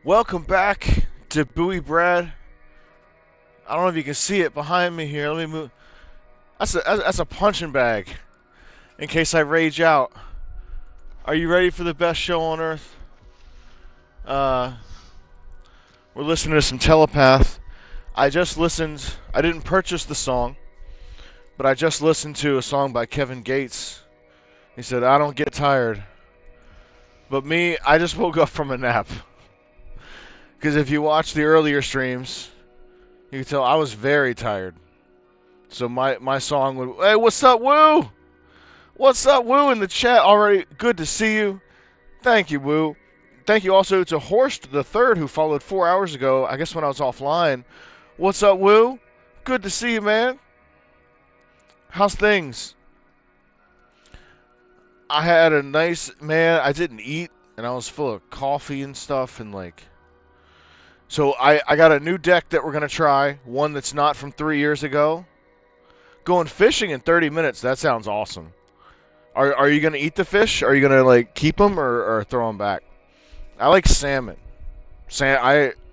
Welcome back to Bowie Bread. I don't know if you can see it behind me here. Let me move. That's a punching bag. In case I rage out. Are you ready for the best show on earth? Uh, we're listening to some Telepath. I just listened. I didn't purchase the song, but I just listened to a song by Kevin Gates. He said, "I don't get tired." But me, I just woke up from a nap. Because if you watch the earlier streams, you can tell I was very tired. So my song would, hey, what's up, Woo? What's up, Woo, in the chat already? Good to see you. Thank you, Woo. Thank you also to Horst the Third, who followed 4 hours ago, I guess when I was offline. What's up, Woo? Good to see you, man. How's things? I had a nice, man, I didn't eat, and I was full of coffee and stuff, and like... So I got a new deck that we're going to try, one that's not from 3 years ago. Going fishing in 30 minutes, that sounds awesome. Are you gonna eat the fish? Are you gonna like keep them or throw them back? I like salmon.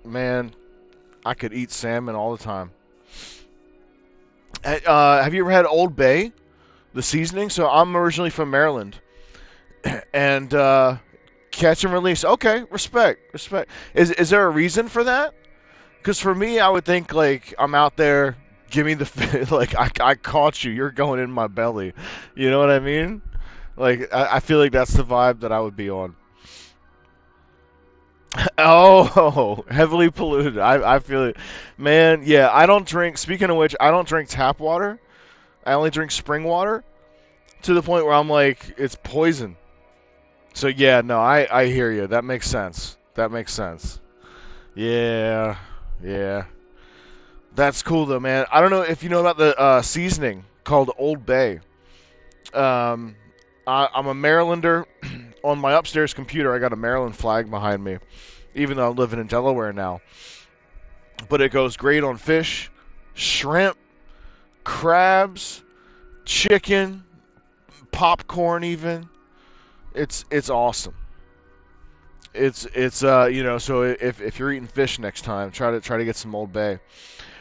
Man, I could eat salmon all the time. Have you ever had Old Bay, the seasoning? So I'm originally from Maryland, and catch and release. Okay, respect. Is there a reason for that? Because for me, I would think like I'm out there. Give me the fish. Like I caught you. You're going in my belly. You know what I mean? Like, I feel like that's the vibe that I would be on. Oh, heavily polluted. I feel it. Man, yeah, I don't drink, speaking of which, I don't drink tap water. I only drink spring water to the point where I'm like, it's poison. So, yeah, no, I hear you. That makes sense. That makes sense. Yeah. That's cool, though, man. I don't know if you know about the seasoning called Old Bay. Um, I'm a Marylander. On my upstairs computer, I got a Maryland flag behind me, even though I'm living in Delaware now. But it goes great on fish, shrimp, crabs, chicken, popcorn. Even it's awesome. It's so if you're eating fish next time, try to get some Old Bay.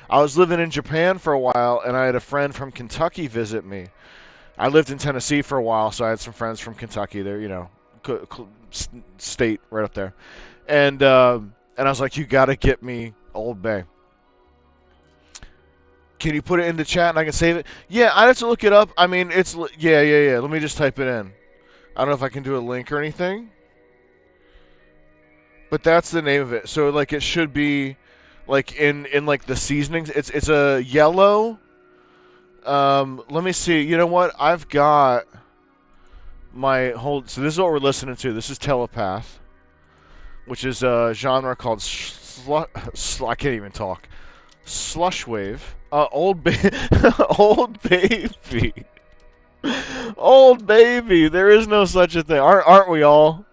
I was living in Japan for a while, and I had a friend from Kentucky visit me. I lived in Tennessee for a while, so I had some friends from Kentucky there, state right up there. And I was like, you got to get me Old Bay. Can you put it in the chat and I can save it? Yeah, I'd have to look it up. I mean, yeah. Let me just type it in. I don't know if I can do a link or anything, but that's the name of it. So like, it should be like in like the seasonings. It's a yellow. Let me see. You know what? I've got my whole. So this is what we're listening to. This is Telepath, which is a genre called I can't even talk. Slush wave. Old baby. Old baby. There is no such a thing. Aren't we all?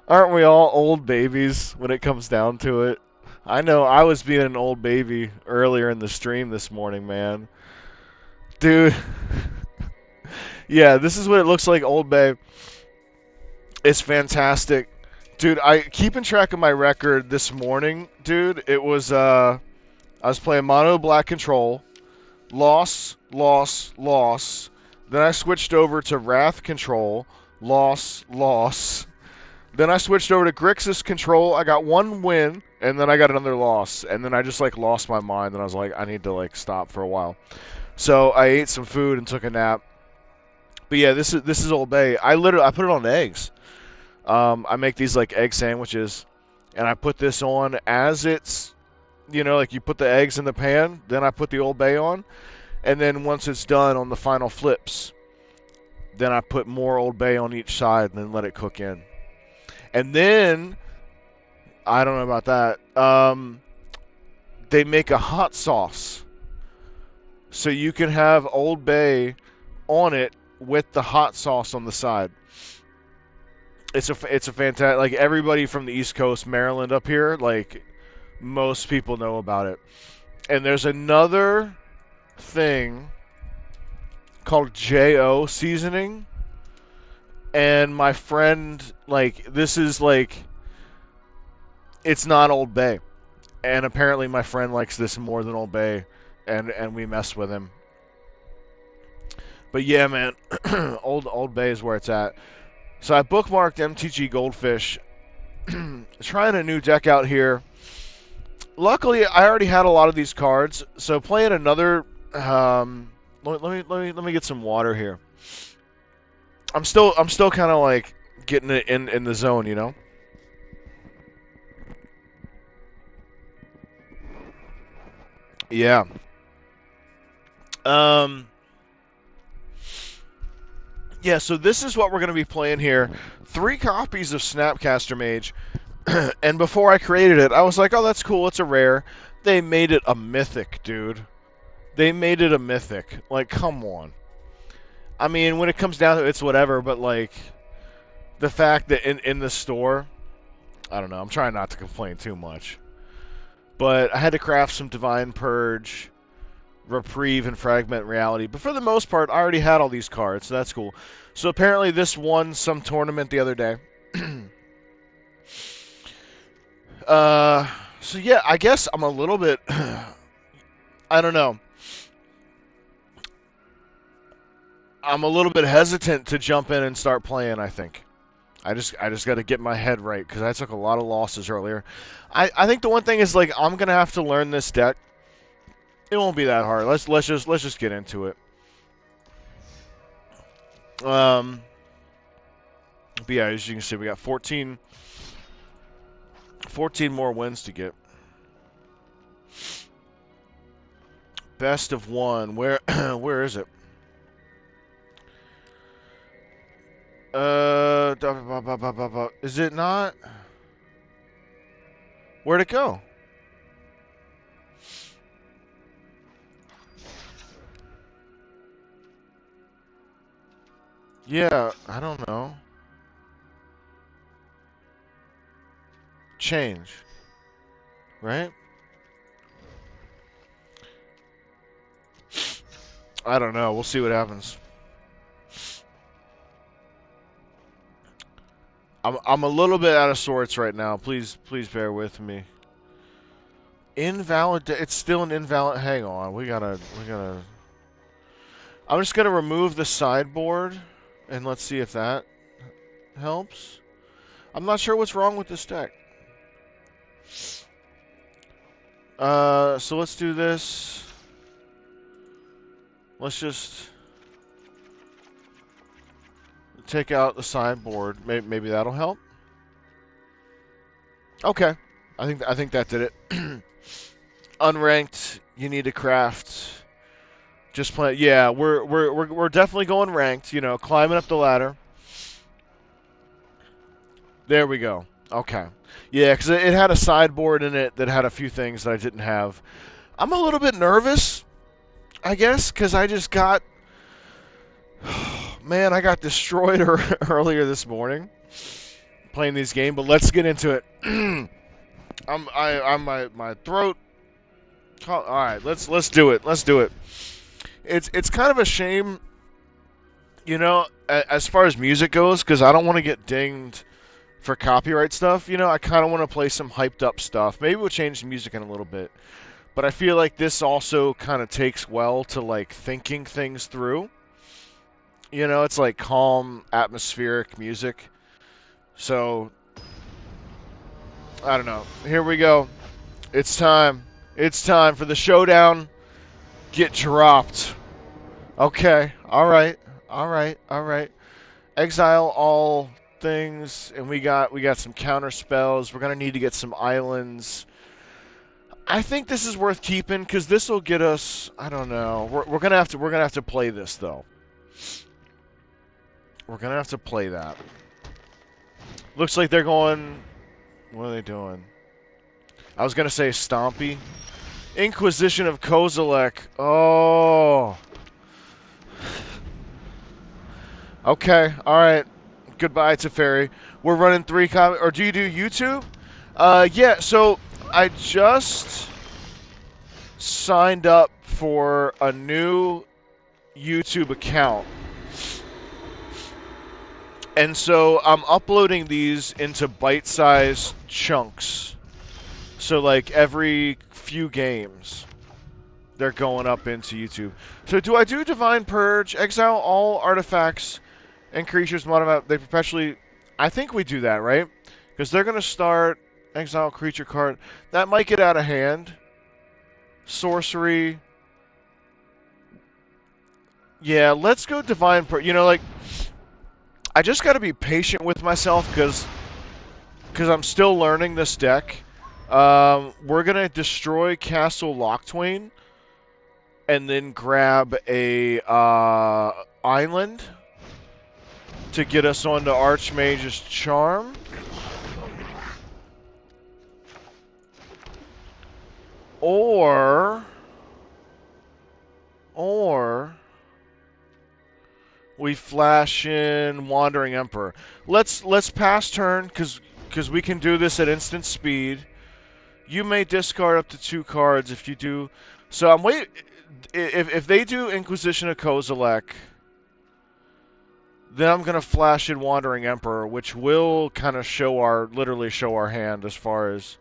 Aren't we all old babies when it comes down to it? I know I was being an old baby earlier in the stream this morning, man. Dude. Yeah, this is what it looks like, Old Bay. It's fantastic. Dude, I keeping track of my record this morning, dude. It was I was playing mono black control, loss. Then I switched over to Wrath control, loss. Then I switched over to Grixis control. I got one win, and then I got another loss. And then I just like lost my mind, and I was like, I need to like stop for a while. So I ate some food and took a nap. But yeah, this is Old Bay. I put it on eggs. I make these like egg sandwiches, and I put this on as it's, like you put the eggs in the pan, then I put the Old Bay on, and then once it's done on the final flips, then I put more Old Bay on each side and then let it cook in. And then, I don't know about that, they make a hot sauce. So you can have Old Bay on it with the hot sauce on the side. It's a fantastic, like everybody from the East Coast, Maryland up here, like most people know about it. And there's another thing called JO seasoning. And my friend, like, this is like, it's not Old Bay. And apparently my friend likes this more than Old Bay, and we mess with him. But yeah, man, Old Bay is where it's at. So I bookmarked MTG Goldfish, trying a new deck out here. Luckily, I already had a lot of these cards, so playing another. Let me get some water here. I'm still kind of like getting it in the zone, you know. Yeah. Yeah, so this is what we're going to be playing here. 3 copies of Snapcaster Mage. And before I created it, I was like, oh, that's cool. It's a rare. They made it a mythic, dude. They made it a mythic. Like, come on. I mean, when it comes down to it, it's whatever, but, like, the fact that in the store, I don't know. I'm trying not to complain too much. But I had to craft some Divine Purge, Reprieve, and Fragment Reality. But for the most part, I already had all these cards, so that's cool. So apparently this won some tournament the other day. So yeah, I guess I'm a little bit... I don't know. I'm a little bit hesitant to jump in and start playing, I think. I just got to get my head right, because I took a lot of losses earlier. I think the one thing is, like, I'm going to have to learn this deck. It won't be that hard. Let's just get into it. But yeah, as you can see, we got 14 more wins to get. Best of 1. Where where is it? Is it not? Where'd it go? Yeah, I don't know. Change. Right? I don't know. We'll see what happens. I'm a little bit out of sorts right now. Please bear with me. Invalid. It's still an invalid. Hang on. We gotta. I'm just gonna remove the sideboard, and let's see if that helps. I'm not sure what's wrong with this deck. So let's do this. Let's just take out the sideboard. Maybe that'll help. Okay, I think that did it. Unranked. You need to craft. Just play. Yeah, we're definitely going ranked. You know, climbing up the ladder. There we go. Okay. Yeah, because it had a sideboard in it that had a few things that I didn't have. I'm a little bit nervous, I guess, because I just got... Man, I got destroyed earlier this morning playing these games, but let's get into it. My throat... All right, let's do it. Let's do it. It's kind of a shame, you know, as far as music goes, because I don't want to get dinged for copyright stuff. You know, I kind of want to play some hyped up stuff. Maybe we'll change the music in a little bit. But I feel like this also kind of takes well to, like, thinking things through. You know, it's like calm, atmospheric music. So, I don't know. Here we go. It's time. It's time for the showdown. Get dropped. Okay. All right. Exile all things, and we got some counter spells. We're gonna need to get some islands. I think this is worth keeping because this will get us. I don't know. We're gonna have to play this though. We're gonna have to play that. Looks like they're going. What are they doing? I was gonna say Stompy. Inquisition of Kozilek. Oh. Okay. All right. Goodbye, Teferi. We're running 3 comments. Or do you do YouTube? Yeah, so I just signed up for a new YouTube account. And so I'm uploading these into bite-sized chunks. So like every few games, they're going up into YouTube. So do I do Divine Purge? Exile all artifacts and creatures modified. They perpetually. I think we do that, right? Because they're going to start exile creature card. That might get out of hand. Sorcery. Yeah, let's go Divine Purge. You know, like, I just got to be patient with myself because I'm still learning this deck. We're going to destroy Castle Locktwain and then grab a island to get us onto Archmage's Charm. Or we flash in Wandering Emperor. Let's pass turn because we can do this at instant speed. You may discard up to 2 cards if you do. So I'm wait. If they do Inquisition of Kozilek, then I'm gonna flash in Wandering Emperor, which will kind of literally show our hand as far as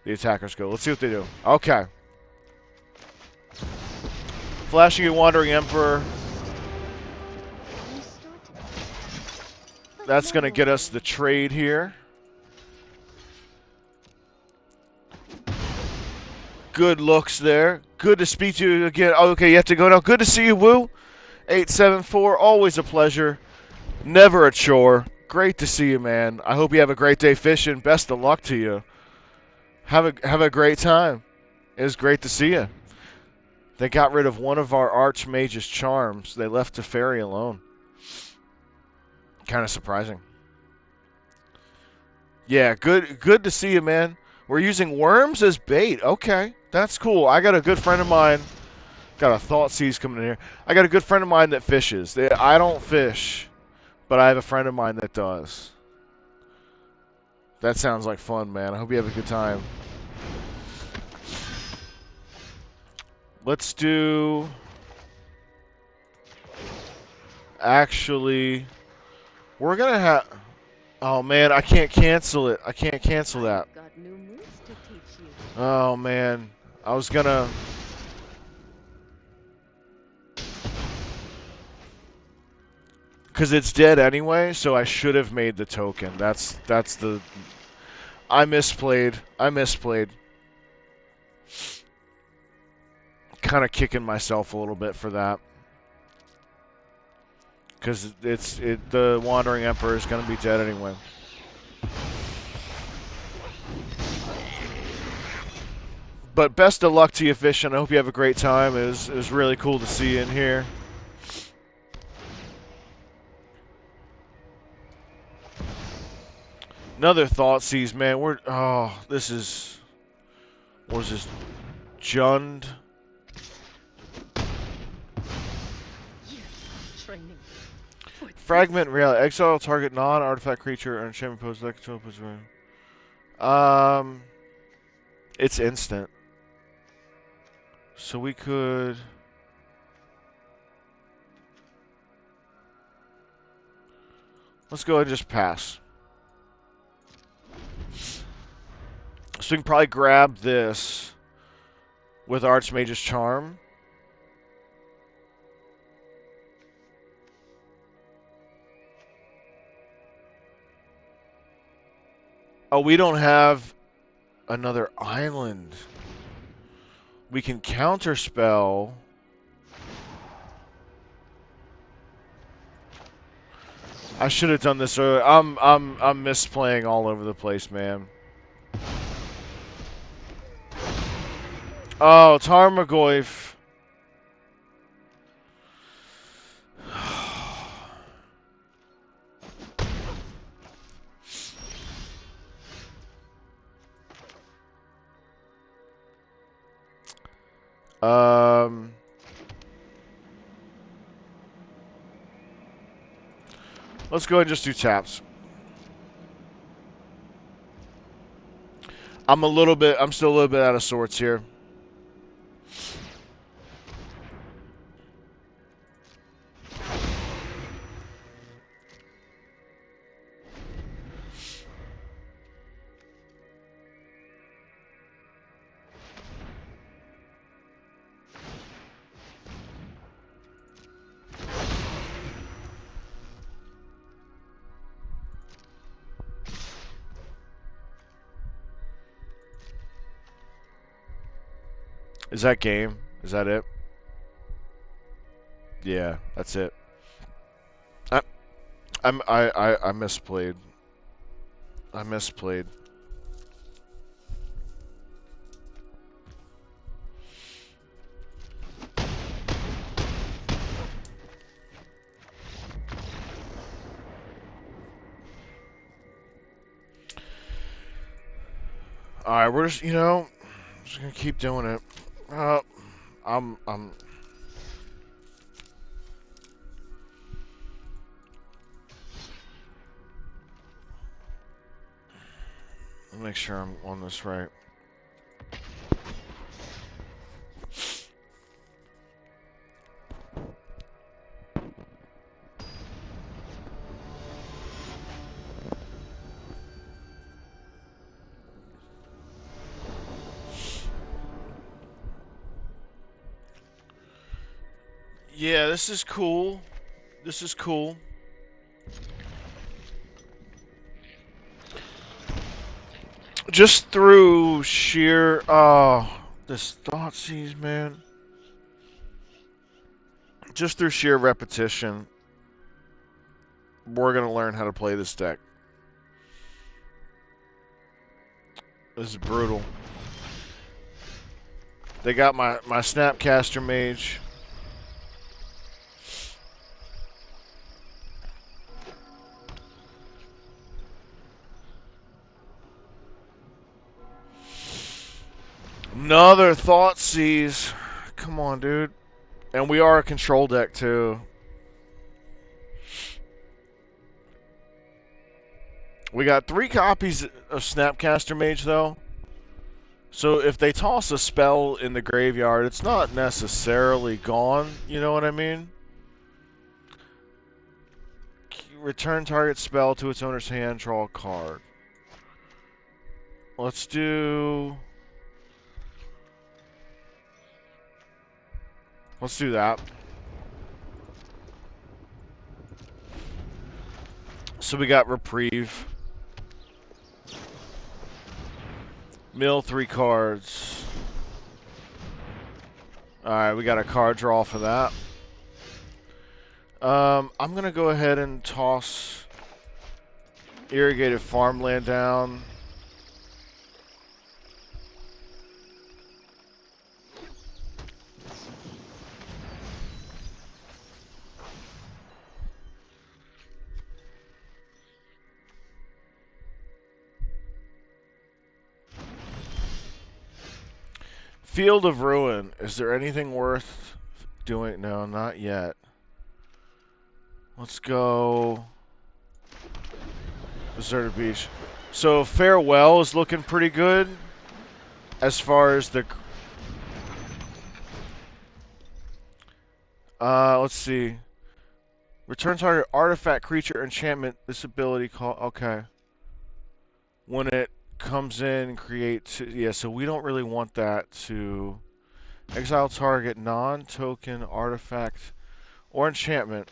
the attackers go. Let's see what they do. Okay. Flashing in Wandering Emperor. That's gonna get us the trade here. Good looks there. Good to speak to you again. Oh, okay, you have to go now. Good to see you, Woo. 874, always a pleasure. Never a chore. Great to see you, man. I hope you have a great day fishing. Best of luck to you. Have a great time. It was great to see you. They got rid of one of our Archmage's charms. They left Teferi alone. Kind of surprising. Yeah, good to see you, man. We're using worms as bait. Okay, that's cool. I got a good friend of mine. Got a Thoughtseize coming in here. I got a good friend of mine that fishes. I don't fish, but I have a friend of mine that does. That sounds like fun, man. I hope you have a good time. Let's do... Actually, we're going to have... Oh, man, I can't cancel it. I can't cancel that. Oh, man. I was going to... Because it's dead anyway, so I should have made the token. That's the... I misplayed. Kind of kicking myself a little bit for that. Because the Wandering Emperor is going to be dead anyway. But best of luck to you, fishing. I hope you have a great time. It was really cool to see you in here. Another Thoughtseize, man. This is... What is this? Jund? Fragment reality. Exile target non-artifact creature or enchantment post that control position. It's instant. So we could... Let's go ahead and just pass. So we can probably grab this with Archmage's Charm. Oh, we don't have another island. We can counterspell. I should have done this earlier. I'm misplaying all over the place, man. Oh, Tarmogoyf. Let's go ahead and just do taps. I'm still a little bit out of sorts here. Is that game? Is that it? Yeah, that's it. I misplayed. I misplayed. Alright, we're just, just gonna keep doing it. I'm I'll make sure I'm on this right. Yeah, this is cool. This is cool. Just through sheer, this Thoughtseize, man. Just through sheer repetition, we're gonna learn how to play this deck. This is brutal. They got my Snapcaster Mage. Another Thoughtseize. Come on, dude. And we are a control deck, too. We got 3 copies of Snapcaster Mage, though. So if they toss a spell in the graveyard, it's not necessarily gone. You know what I mean? Return target spell to its owner's hand, draw a card. Let's do that. So we got Reprieve. Mill 3 cards. Alright, we got a card draw for that. I'm gonna go ahead and toss Irrigated Farmland down. Field of Ruin. Is there anything worth doing? No, not yet. Let's go Deserted Beach. So Farewell is looking pretty good as far as the... let's see. Return target artifact, creature, enchantment. This ability call... Okay. When it comes in, create... Yeah, so we don't really want that to... Exile target non-token artifact or enchantment.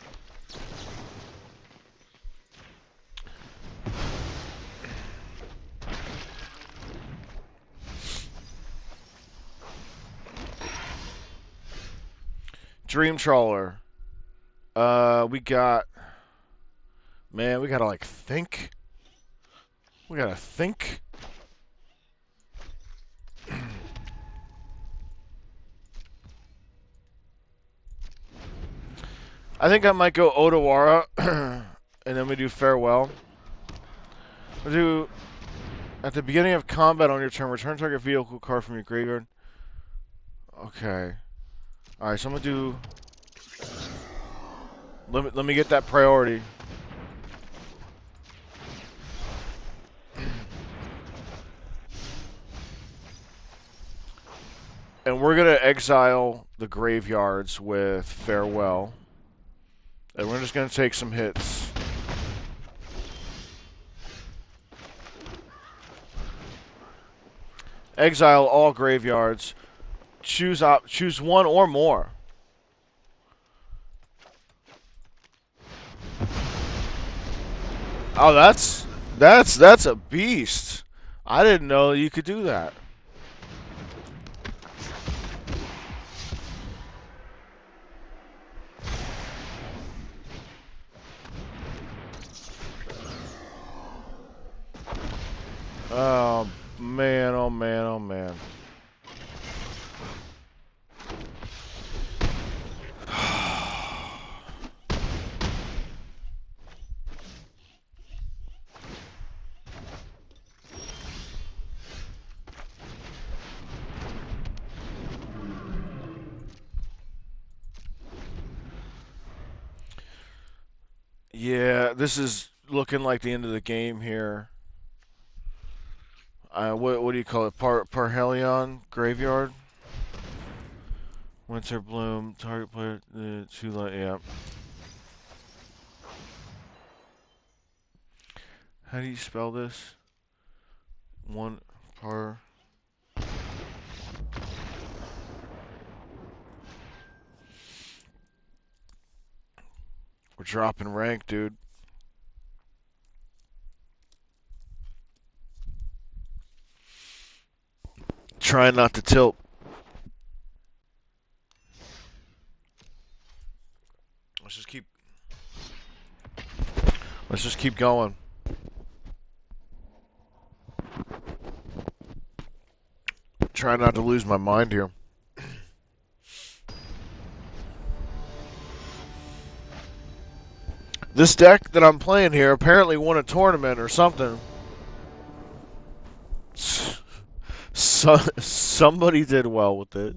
Dream Trawler. We got... Man, we gotta, like, think. We gotta think. I think I might go Odawara, and then we do Farewell. We'll do... At the beginning of combat on your turn, return target vehicle card from your graveyard. Okay. Alright, so I'm gonna do... Let me get that priority. And we're gonna exile the graveyards with Farewell. And we're just gonna take some hits. Exile all graveyards. Choose one or more. Oh, that's a beast. I didn't know you could do that. Oh man, oh man, oh man. Yeah, this is looking like the end of the game here. What do you call it? Parhelion Graveyard? Winter Bloom, target player, 2 light, yeah. How do you spell this? One par. We're dropping rank, dude. Trying not to tilt. Let's just keep going. Try not to lose my mind here. This deck that I'm playing here apparently won a tournament or something. Somebody did well with it.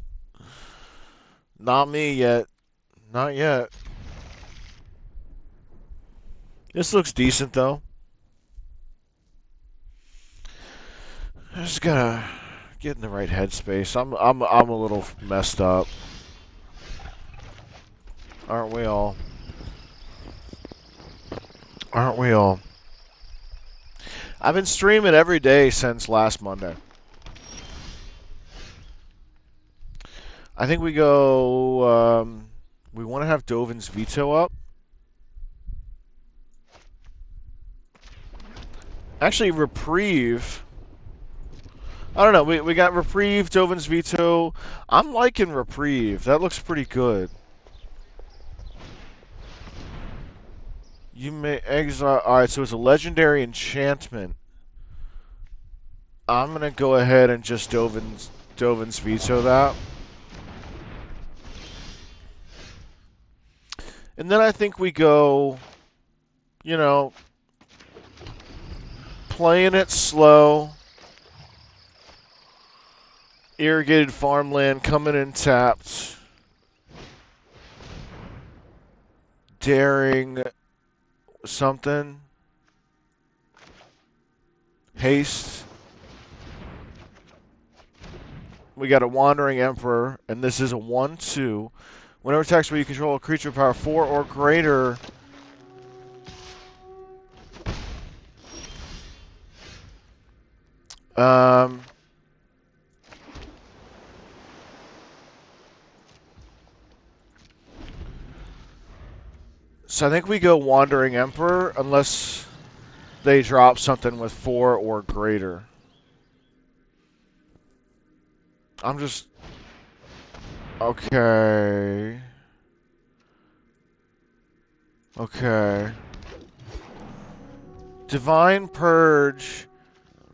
Not me yet. Not yet. This looks decent though. I just gotta get in the right headspace. I'm a little messed up. Aren't we all? Aren't we all? I've been streaming every day since last Monday. I think we go. We want to have Dovin's Veto up. Actually, Reprieve. I don't know. We got Reprieve, Dovin's Veto. I'm liking Reprieve. That looks pretty good. You may exile. Alright, so it's a legendary enchantment. I'm gonna go ahead and just Dovin's Veto that. And then I think we go, you know, playing it slow. Irrigated farmland coming in tapped. Daring something. Haste. We got a Wandering Emperor, and this is a 1/2. Whenever attacks where you control a creature power 4 or greater. So I think we go Wandering Emperor unless they drop something with 4 or greater. I'm just... Okay. Okay. Divine Purge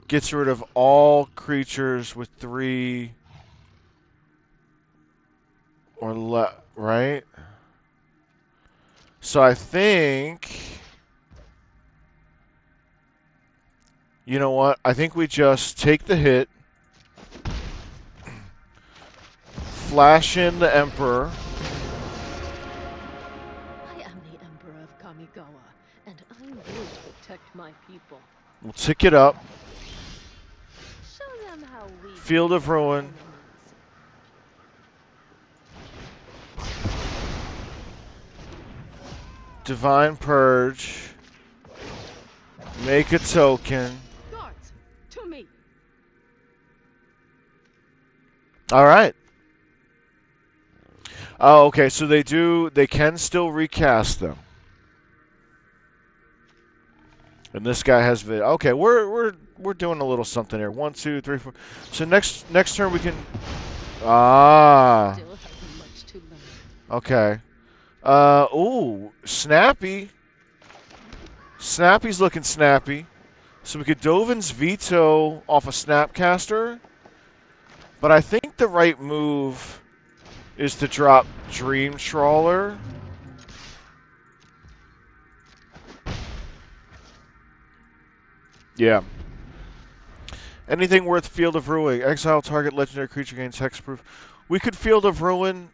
gets rid of all creatures with 3 or less, right? So I think... You know what? I think we just take the hit. Flash in the Emperor. I am the Emperor of Kamigawa, and I will protect my people. We'll tick it up. Show them how we Field of Ruin. Divine Purge. Make a token. Guards, to me. All right. Oh, okay. So they can still recast them. And this guy has vid. Okay, we're doing a little something here. 1, 2, 3, 4. So next turn we can. Ah. Still have much to learn. Okay. Ooh, Snappy. Snappy's looking snappy. So we could Dovin's Veto off a Snapcaster, but I think the right move is to drop Dream Trawler. Yeah. Anything worth Field of Ruin. Exile target legendary creature gains hexproof. We could Field of Ruin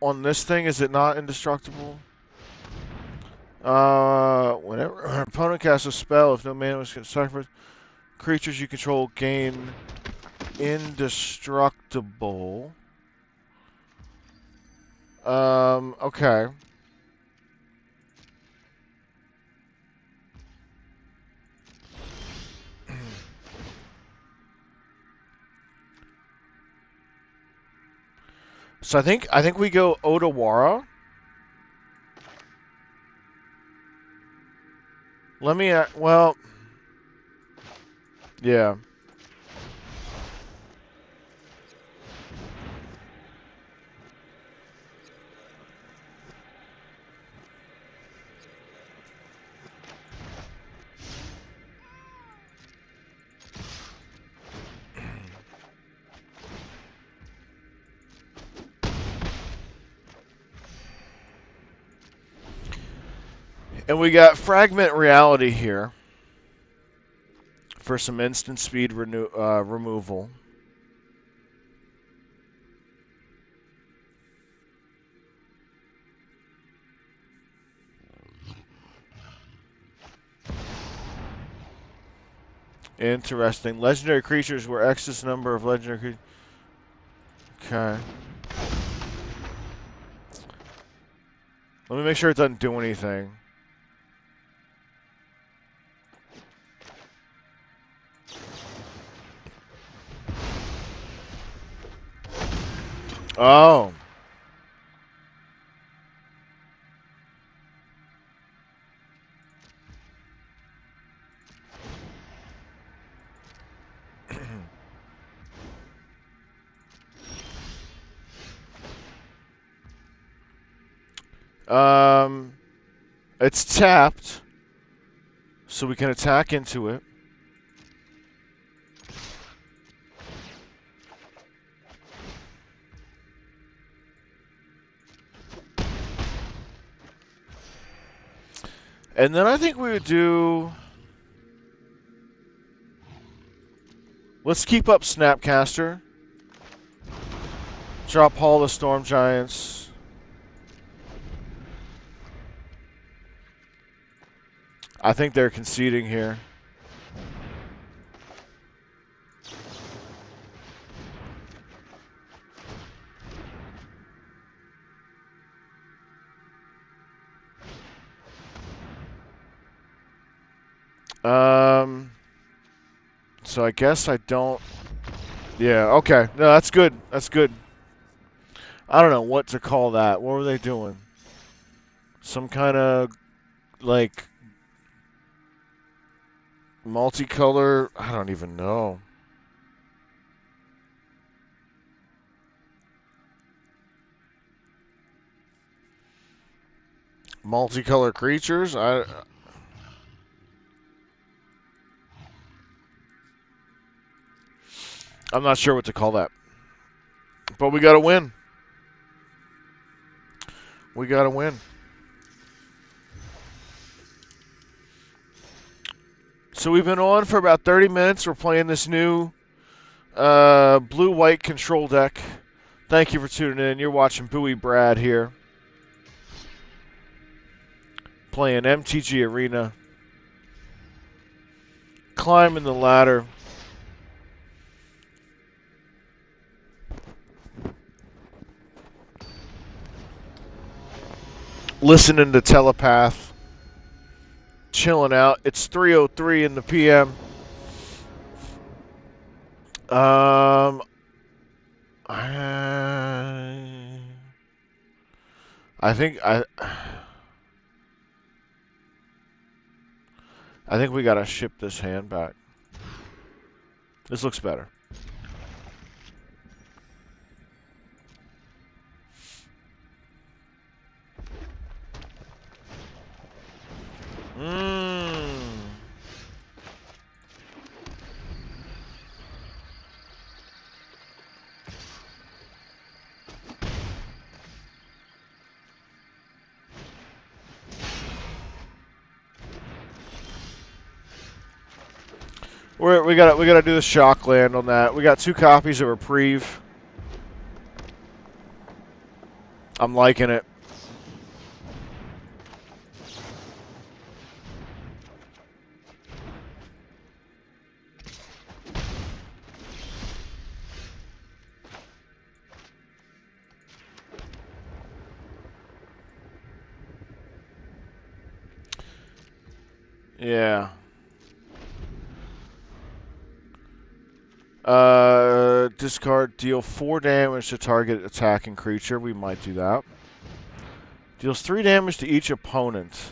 on this thing. Is it not indestructible? Whenever an opponent casts a spell, if no mana was sacrificed, creatures you control gain indestructible. Okay. So I think we go Odawara. Let me well, yeah. And we got Fragment Reality here for some instant speed removal. Interesting. Legendary creatures were excess number of legendary creatures. Okay. Let me make sure it doesn't do anything. Oh. It's tapped, so we can attack into it. And then I think we would do... Let's keep up Snapcaster. Drop Hall of Storm Giants. I think they're conceding here. So I guess I don't... Yeah, okay. No, that's good. That's good. I don't know what to call that. What were they doing? Some kind of, like, multicolor... I don't even know. Multicolor creatures? I'm not sure what to call that. But we got to win. We got to win. So we've been on for about 30 minutes. We're playing this new blue-white control deck. Thank you for tuning in. You're watching Bowie Brad here. Playing MTG Arena. Climbing the ladder. Listening to Telepath. Chilling out. It's 3:03 in the PM. I think we gotta ship this hand back. This looks better. We gotta do the shock land on that. We got 2 copies of Reprieve. I'm liking it. Yeah. Discard, deal 4 damage to target attacking creature. We might do that. Deals 3 damage to each opponent.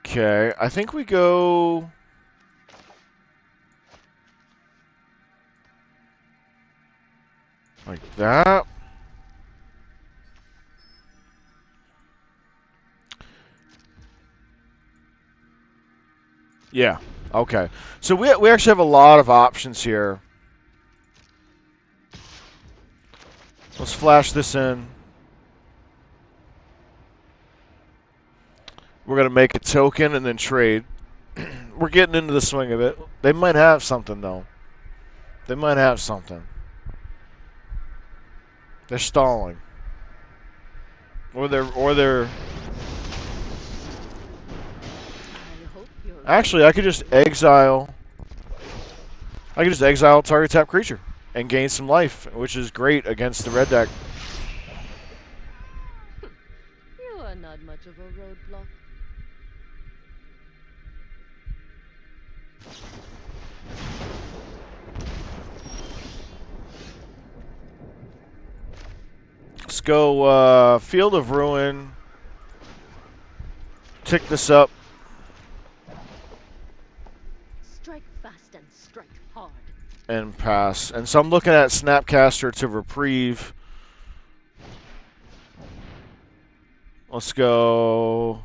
Okay, I think we go... like that. Yeah, okay. So we actually have a lot of options here. Let's flash this in. We're going to make a token and then trade. We're getting into the swing of it. They might have something, though. They might have something. They're stalling. Or they're... I hope you're Actually, I could just exile... target tap creature and gain some life, which is great against the red deck. You are not much of a roadblock. Let's go Field of Ruin. Tick this up. Strike fast and strike hard. And pass. And so I'm looking at Snapcaster to Reprieve. Let's go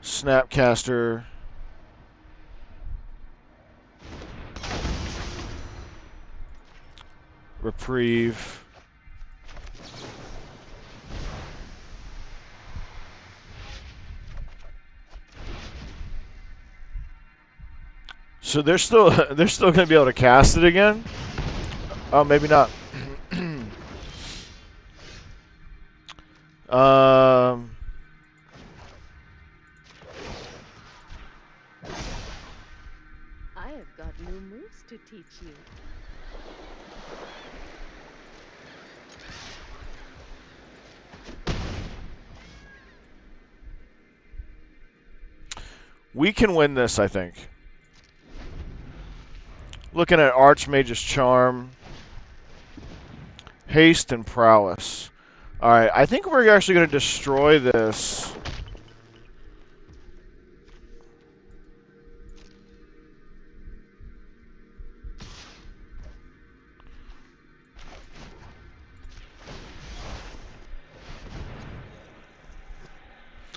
Snapcaster. Reprieve. So they're still going to be able to cast it again? Oh, maybe not. um I have got new moves to teach you. we can win this, I think. Looking at Archmage's Charm, Haste, and Prowess. Alright, I think we're actually going to destroy this.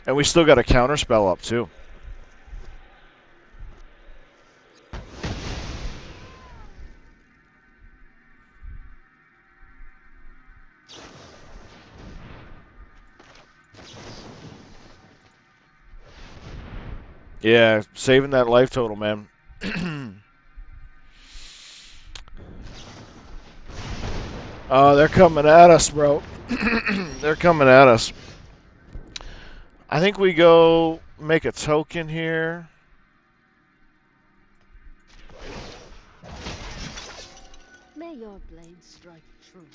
And we still got a counterspell up, too. Yeah, saving that life total, man. Oh, they're coming at us, bro. They're coming at us. I think we go make a token here. May your blade strike true.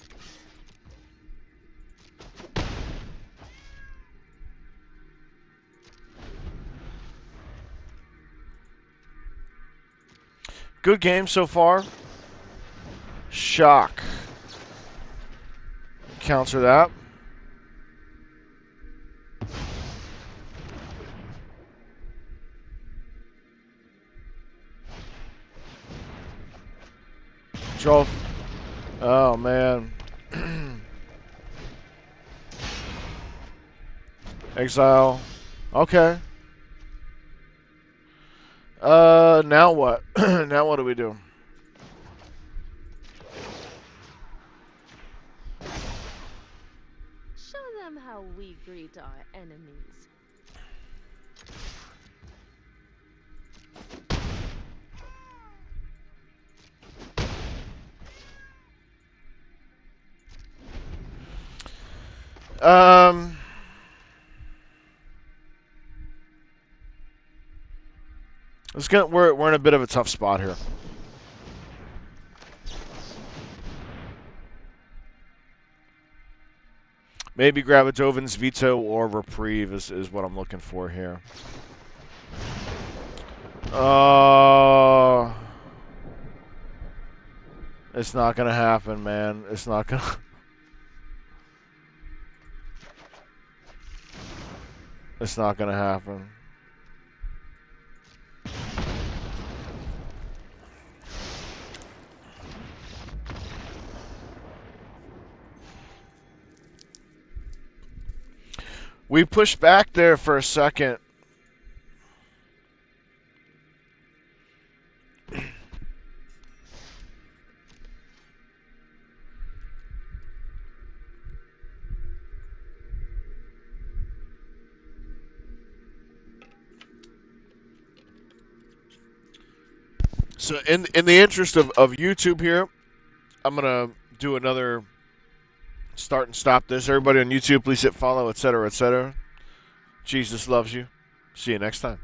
Good game so far. Shock. Counter that. Draw. Oh, man. Exile. Okay. Now what? Now what do we do? Show them how we greet our enemies. Um, we're in a bit of a tough spot here. Maybe grab a Dovin's Veto or Reprieve is what I'm looking for here. It's not gonna happen, man. It's not gonna. It's not gonna happen. We pushed back there for a second. So in the interest of YouTube here, I'm gonna do another start and stop this. Everybody on YouTube, please hit follow, etc., etc. Jesus loves you. See you next time.